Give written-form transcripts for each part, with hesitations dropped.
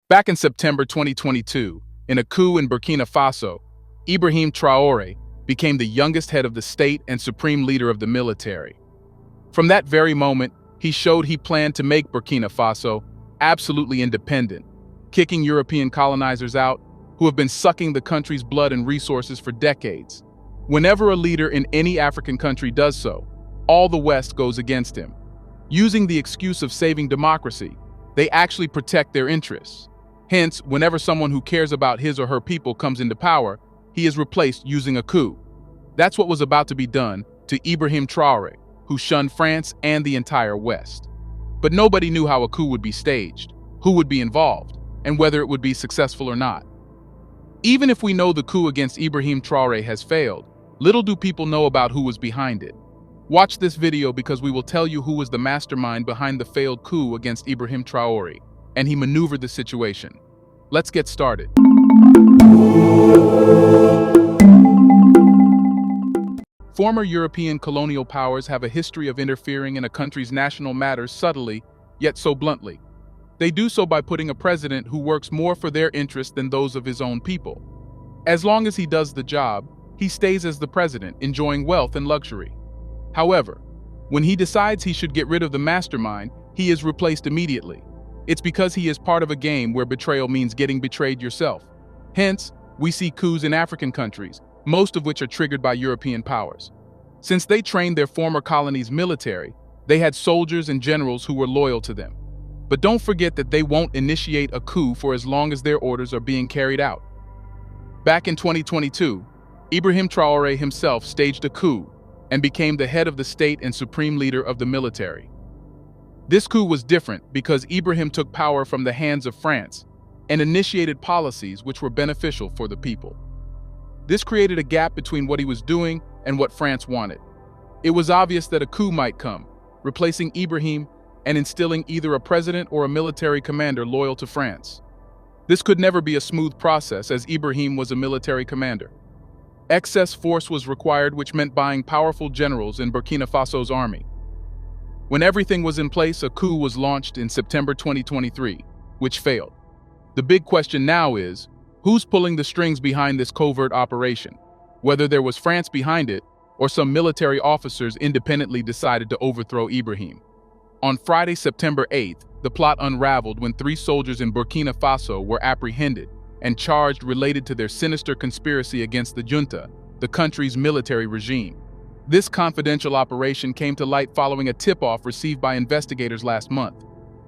Back in September 2022, in a coup in Burkina Faso, Ibrahim Traoré became the youngest head of the state and supreme leader of the military. From that very moment, he showed he planned to make Burkina Faso absolutely independent, kicking European colonizers out who have been sucking the country's blood and resources for decades. Whenever a leader in any African country does so, all the West goes against him. Using the excuse of saving democracy, they actually protect their interests. Hence, whenever someone who cares about his or her people comes into power, he is replaced using a coup. That's what was about to be done to Ibrahim Traoré, who shunned France and the entire West. But nobody knew how a coup would be staged, who would be involved, and whether it would be successful or not. Even if we know the coup against Ibrahim Traoré has failed, little do people know about who was behind it. Watch this video because we will tell you who was the mastermind behind the failed coup against Ibrahim Traoré, and he maneuvered the situation. Let's get started. Former European colonial powers have a history of interfering in a country's national matters subtly, yet so bluntly. They do so by putting a president who works more for their interests than those of his own people. As long as he does the job, he stays as the president, enjoying wealth and luxury. However, when he decides he should get rid of the mastermind, he is replaced immediately. It's because he is part of a game where betrayal means getting betrayed yourself. Hence, we see coups in African countries, most of which are triggered by European powers. Since they trained their former colonies' military, they had soldiers and generals who were loyal to them. But don't forget that they won't initiate a coup for as long as their orders are being carried out. Back in 2022, Ibrahim Traoré himself staged a coup and became the head of the state and supreme leader of the military. This coup was different because Ibrahim took power from the hands of France and initiated policies which were beneficial for the people. This created a gap between what he was doing and what France wanted. It was obvious that a coup might come, replacing Ibrahim and instilling either a president or a military commander loyal to France. This could never be a smooth process as Ibrahim was a military commander. Excess force was required, which meant buying powerful generals in Burkina Faso's army. When everything was in place, a coup was launched in September 2023, which failed. The big question now is, who's pulling the strings behind this covert operation? Whether there was France behind it, or some military officers independently decided to overthrow Ibrahim. On Friday, September 8th, the plot unraveled when 3 soldiers in Burkina Faso were apprehended and charged related to their sinister conspiracy against the junta, the country's military regime. This confidential operation came to light following a tip-off received by investigators last month.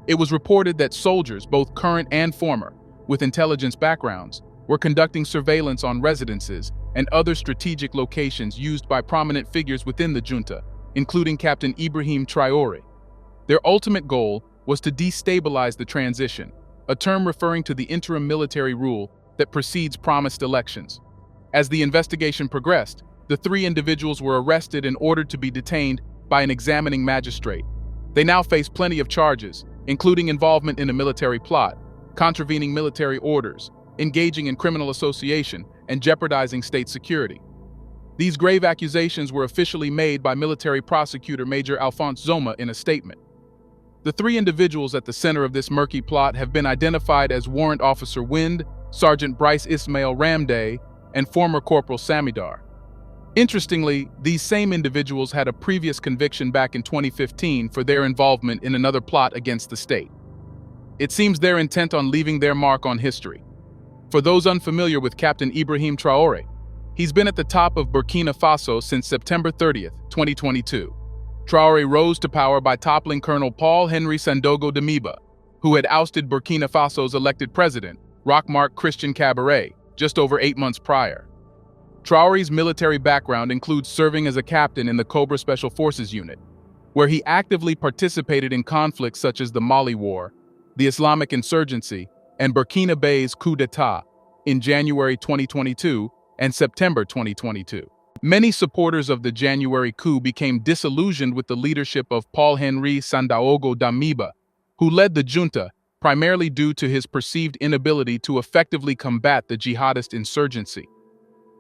It was reported that soldiers, both current and former, with intelligence backgrounds, were conducting surveillance on residences and other strategic locations used by prominent figures within the junta, including Captain Ibrahim Traoré. Their ultimate goal was to destabilize the transition, a term referring to the interim military rule that precedes promised elections. As the investigation progressed, the 3 individuals were arrested and ordered to be detained by an examining magistrate. They now face plenty of charges, including involvement in a military plot, contravening military orders, engaging in criminal association, and jeopardizing state security. These grave accusations were officially made by military prosecutor Major Alphonse Zoma in a statement. The 3 individuals at the center of this murky plot have been identified as Warrant Officer Wind, Sergeant Bryce Ismail Ramday, and former Corporal Samidar. Interestingly, these same individuals had a previous conviction back in 2015 for their involvement in another plot against the state. It seems they're intent on leaving their mark on history. For those unfamiliar with Captain Ibrahim Traoré, he's been at the top of Burkina Faso since September 30th, 2022. Traoré rose to power by toppling Colonel Paul-Henri Sandaogo Damiba, who had ousted Burkina Faso's elected president, Roch-Marc Christian Kabore, just over 8 months prior. Traoré's military background includes serving as a captain in the Cobra Special Forces Unit, where he actively participated in conflicts such as the Mali War, the Islamic insurgency, and Burkina Faso's coup d'état in January 2022 and September 2022. Many supporters of the January coup became disillusioned with the leadership of Paul-Henri Sandaogo Damiba, who led the junta primarily due to his perceived inability to effectively combat the jihadist insurgency.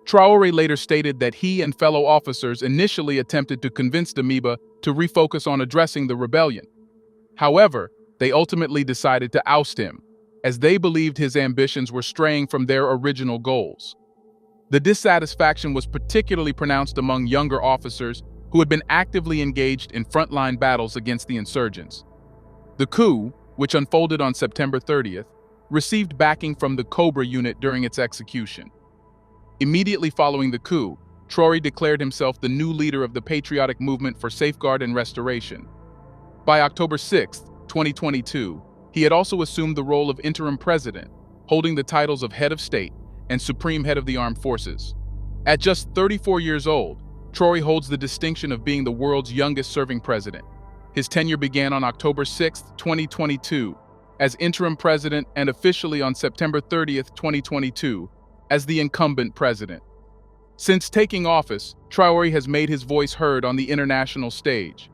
Traoré later stated that he and fellow officers initially attempted to convince Damiba to refocus on addressing the rebellion. However, they ultimately decided to oust him. as they believed his ambitions were straying from their original goals. The dissatisfaction was particularly pronounced among younger officers who had been actively engaged in frontline battles against the insurgents. The coup, which unfolded on September 30th, received backing from the Cobra unit during its execution. Immediately following the coup, Traore declared himself the new leader of the patriotic movement for safeguard and restoration. By October 6, 2022, he had also assumed the role of interim president, holding the titles of head of state and supreme head of the armed forces. At just 34 years old, Traore holds the distinction of being the world's youngest serving president. His tenure began on October 6, 2022, as interim president and officially on September 30, 2022, as the incumbent president. Since taking office, Traore has made his voice heard on the international stage.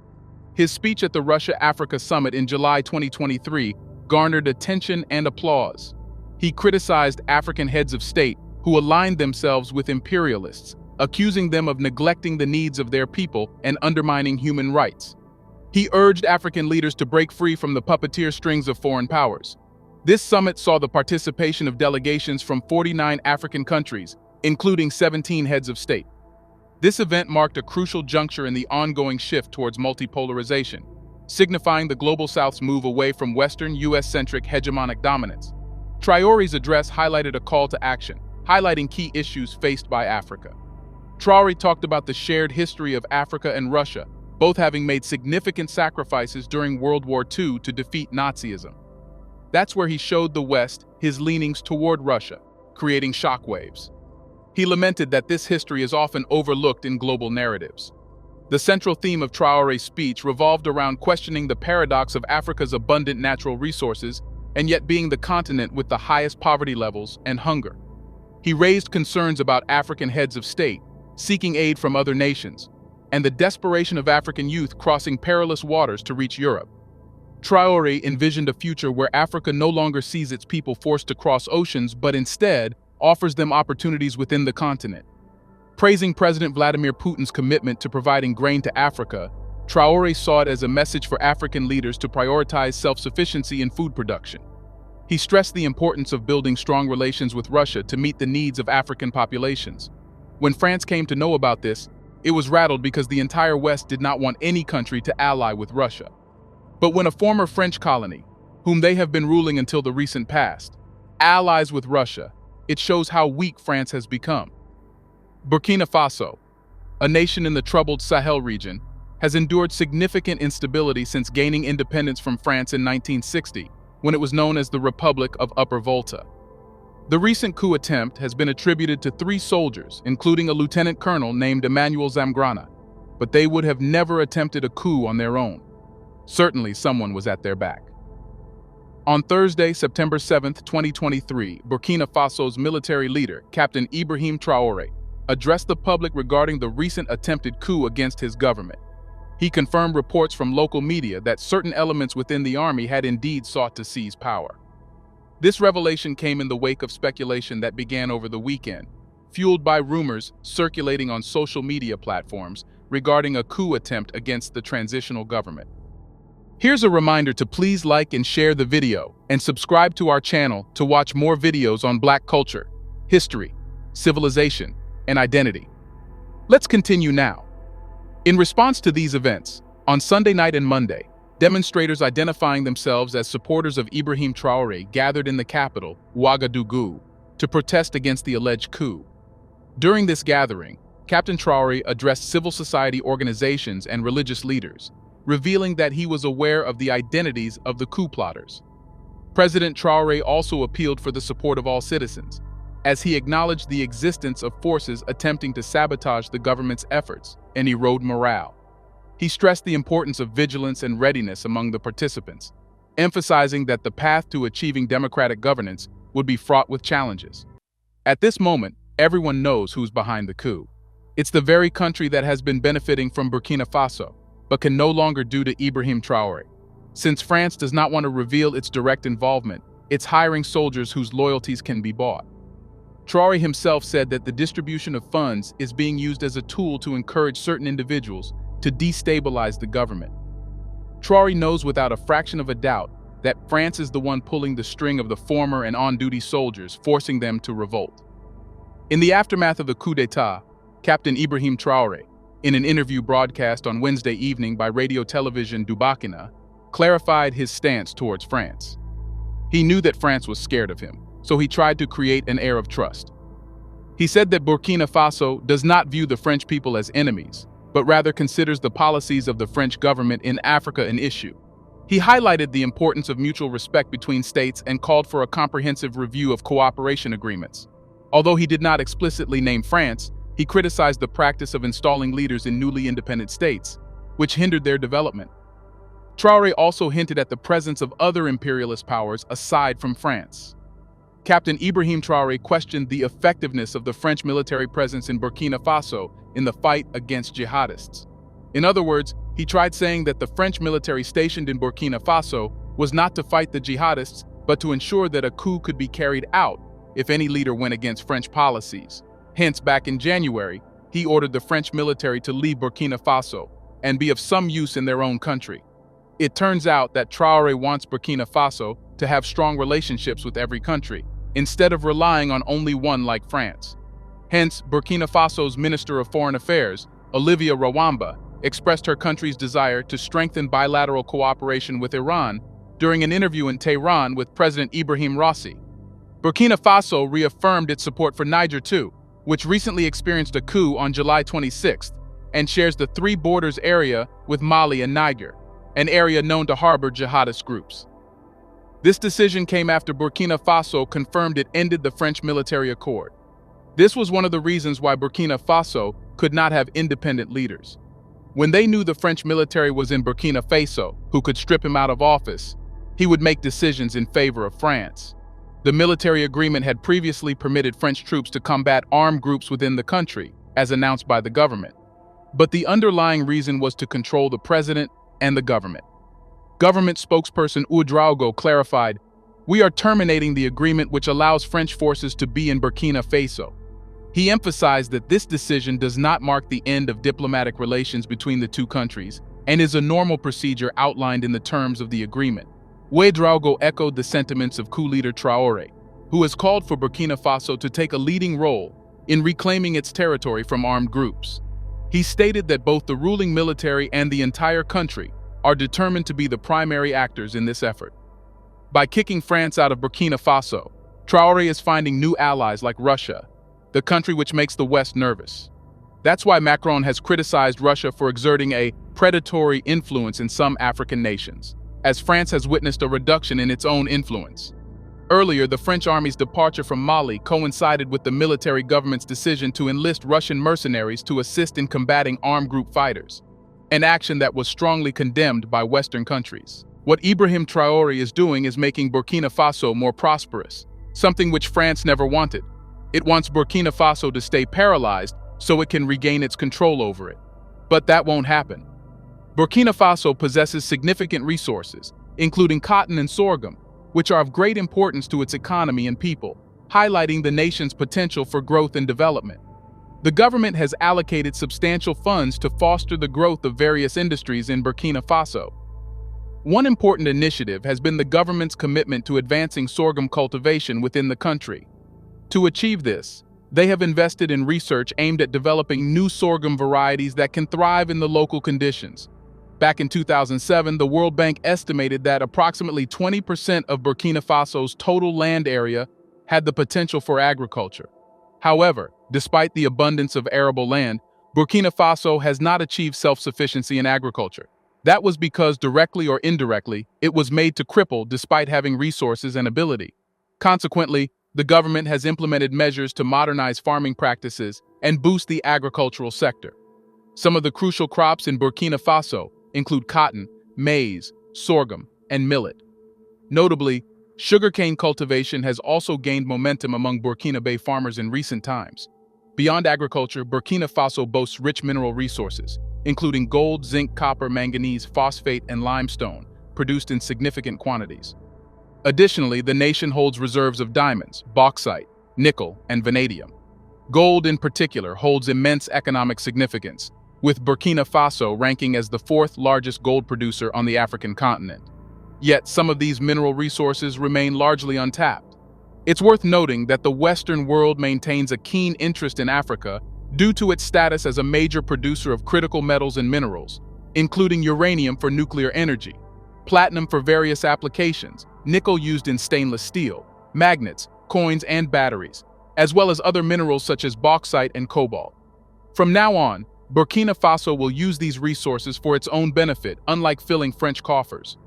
His speech at the Russia-Africa Summit in July 2023 garnered attention and applause. He criticized African heads of state who aligned themselves with imperialists, accusing them of neglecting the needs of their people and undermining human rights. He urged African leaders to break free from the puppeteer strings of foreign powers. This summit saw the participation of delegations from 49 African countries, including 17 heads of state. This event marked a crucial juncture in the ongoing shift towards multipolarization, signifying the Global South's move away from Western, US-centric hegemonic dominance. Traore's address highlighted a call to action, highlighting key issues faced by Africa. Traore talked about the shared history of Africa and Russia, both having made significant sacrifices during World War II to defeat Nazism. That's where he showed the West his leanings toward Russia, creating shockwaves. He lamented that this history is often overlooked in global narratives. The central theme of Traore's speech revolved around questioning the paradox of Africa's abundant natural resources and yet being the continent with the highest poverty levels and hunger. He raised concerns about African heads of state, seeking aid from other nations, and the desperation of African youth crossing perilous waters to reach Europe. Traore envisioned a future where Africa no longer sees its people forced to cross oceans, but instead offers them opportunities within the continent. Praising President Vladimir Putin's commitment to providing grain to Africa, Traore saw it as a message for African leaders to prioritize self-sufficiency in food production. He stressed the importance of building strong relations with Russia to meet the needs of African populations. When France came to know about this, it was rattled because the entire West did not want any country to ally with Russia. But when a former French colony, whom they have been ruling until the recent past, allies with Russia, it shows how weak France has become. Burkina Faso, a nation in the troubled Sahel region, has endured significant instability since gaining independence from France in 1960, when it was known as the Republic of Upper Volta. The recent coup attempt has been attributed to 3 soldiers, including a lieutenant colonel named Emmanuel Zamgrana, but they would have never attempted a coup on their own. Certainly someone was at their back. On Thursday, September 7, 2023, Burkina Faso's military leader, Captain Ibrahim Traore, addressed the public regarding the recent attempted coup against his government. He confirmed reports from local media that certain elements within the army had indeed sought to seize power. This revelation came in the wake of speculation that began over the weekend, fueled by rumors circulating on social media platforms regarding a coup attempt against the transitional government. Here's a reminder to please like and share the video and subscribe to our channel to watch more videos on Black culture, history, civilization, and identity. Let's continue now. In response to these events, on Sunday night and Monday, demonstrators identifying themselves as supporters of Ibrahim Traore gathered in the capital, Ouagadougou, to protest against the alleged coup. During this gathering, Captain Traore addressed civil society organizations and religious leaders, revealing that he was aware of the identities of the coup plotters. President Traore also appealed for the support of all citizens, as he acknowledged the existence of forces attempting to sabotage the government's efforts and erode morale. He stressed the importance of vigilance and readiness among the participants, emphasizing that the path to achieving democratic governance would be fraught with challenges. At this moment, everyone knows who's behind the coup. It's the very country that has been benefiting from Burkina Faso, but can no longer do to Ibrahim Traore. Since France does not want to reveal its direct involvement, it's hiring soldiers whose loyalties can be bought. Traore himself said that the distribution of funds is being used as a tool to encourage certain individuals to destabilize the government. Traore knows without a fraction of a doubt that France is the one pulling the string of the former and on-duty soldiers, forcing them to revolt. In the aftermath of the coup d'etat, Captain Ibrahim Traore, in an interview broadcast on Wednesday evening by radio television Dubakina, clarified his stance towards France. He knew that France was scared of him, so he tried to create an air of trust. He said that Burkina Faso does not view the French people as enemies, but rather considers the policies of the French government in Africa an issue. He highlighted the importance of mutual respect between states and called for a comprehensive review of cooperation agreements. Although he did not explicitly name France, he criticized the practice of installing leaders in newly independent states, which hindered their development. Traoré also hinted at the presence of other imperialist powers aside from France. Captain Ibrahim Traoré questioned the effectiveness of the French military presence in Burkina Faso in the fight against jihadists. In other words, he tried saying that the French military stationed in Burkina Faso was not to fight the jihadists, but to ensure that a coup could be carried out if any leader went against French policies. Hence, back in January, he ordered the French military to leave Burkina Faso and be of some use in their own country. It turns out that Traoré wants Burkina Faso to have strong relationships with every country, instead of relying on only one like France. Hence, Burkina Faso's Minister of Foreign Affairs, Olivia Rawamba, expressed her country's desire to strengthen bilateral cooperation with Iran during an interview in Tehran with President Ibrahim Traoré. Burkina Faso reaffirmed its support for Niger too, which recently experienced a coup on July 26th and shares the three borders area with Mali and Niger, an area known to harbor jihadist groups. This decision came after Burkina Faso confirmed it ended the French military accord. This was one of the reasons why Burkina Faso could not have independent leaders. When they knew the French military was in Burkina Faso, who could strip him out of office, he would make decisions in favor of France. The military agreement had previously permitted French troops to combat armed groups within the country, as announced by the government. But the underlying reason was to control the president and the government. Government spokesperson Ouedraogo clarified, "We are terminating the agreement which allows French forces to be in Burkina Faso." He emphasized that this decision does not mark the end of diplomatic relations between the two countries and is a normal procedure outlined in the terms of the agreement. Ouedraogo echoed the sentiments of coup leader Traoré, who has called for Burkina Faso to take a leading role in reclaiming its territory from armed groups. He stated that both the ruling military and the entire country are determined to be the primary actors in this effort. By kicking France out of Burkina Faso, Traoré is finding new allies like Russia, the country which makes the West nervous. That's why Macron has criticized Russia for exerting a predatory influence in some African nations, as France has witnessed a reduction in its own influence. Earlier, the French army's departure from Mali coincided with the military government's decision to enlist Russian mercenaries to assist in combating armed group fighters, an action that was strongly condemned by Western countries. What Ibrahim Traoré is doing is making Burkina Faso more prosperous, something which France never wanted. It wants Burkina Faso to stay paralyzed so it can regain its control over it. But that won't happen. Burkina Faso possesses significant resources, including cotton and sorghum, which are of great importance to its economy and people, highlighting the nation's potential for growth and development. The government has allocated substantial funds to foster the growth of various industries in Burkina Faso. One important initiative has been the government's commitment to advancing sorghum cultivation within the country. To achieve this, they have invested in research aimed at developing new sorghum varieties that can thrive in the local conditions. Back in 2007, the World Bank estimated that approximately 20% of Burkina Faso's total land area had the potential for agriculture. However, despite the abundance of arable land, Burkina Faso has not achieved self-sufficiency in agriculture. That was because, directly or indirectly, it was made to cripple despite having resources and ability. Consequently, the government has implemented measures to modernize farming practices and boost the agricultural sector. Some of the crucial crops in Burkina Faso include cotton, maize, sorghum, and millet. Notably, sugarcane cultivation has also gained momentum among Burkinabe farmers in recent times. Beyond agriculture, Burkina Faso boasts rich mineral resources, including gold, zinc, copper, manganese, phosphate, and limestone, produced in significant quantities. Additionally, the nation holds reserves of diamonds, bauxite, nickel, and vanadium. Gold, in particular, holds immense economic significance, with Burkina Faso ranking as the fourth largest gold producer on the African continent. Yet some of these mineral resources remain largely untapped. It's worth noting that the Western world maintains a keen interest in Africa due to its status as a major producer of critical metals and minerals, including uranium for nuclear energy, platinum for various applications, nickel used in stainless steel, magnets, coins, and batteries, as well as other minerals such as bauxite and cobalt. From now on, Burkina Faso will use these resources for its own benefit, unlike filling French coffers.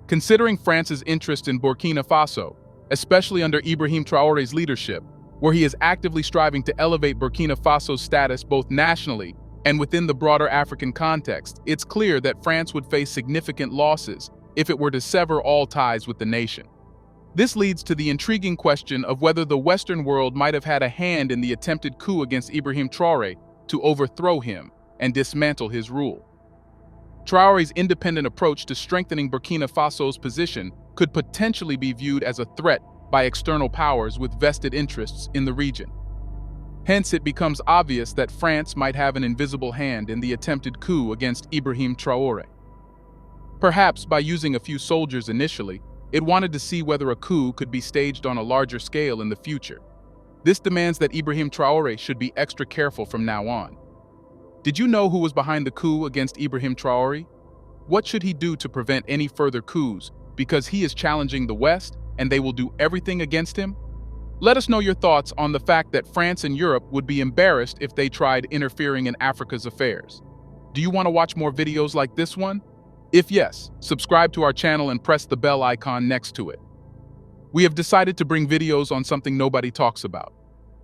Considering France's interest in Burkina Faso, especially under Ibrahim Traoré's leadership, where he is actively striving to elevate Burkina Faso's status both nationally and within the broader African context, it's clear that France would face significant losses if it were to sever all ties with the nation. This leads to the intriguing question of whether the Western world might have had a hand in the attempted coup against Ibrahim Traoré to overthrow him and dismantle his rule. Traoré's independent approach to strengthening Burkina Faso's position could potentially be viewed as a threat by external powers with vested interests in the region. Hence, it becomes obvious that France might have an invisible hand in the attempted coup against Ibrahim Traoré. Perhaps by using a few soldiers initially, it wanted to see whether a coup could be staged on a larger scale in the future. This demands that Ibrahim Traoré should be extra careful from now on. Did you know who was behind the coup against Ibrahim Traoré? What should he do to prevent any further coups, because he is challenging the West and they will do everything against him? Let us know your thoughts on the fact that France and Europe would be embarrassed if they tried interfering in Africa's affairs. Do you want to watch more videos like this one? If yes, subscribe to our channel and press the bell icon next to it. We have decided to bring videos on something nobody talks about: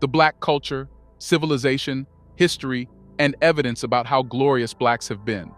the Black culture, civilization, history, and evidence about how glorious Blacks have been.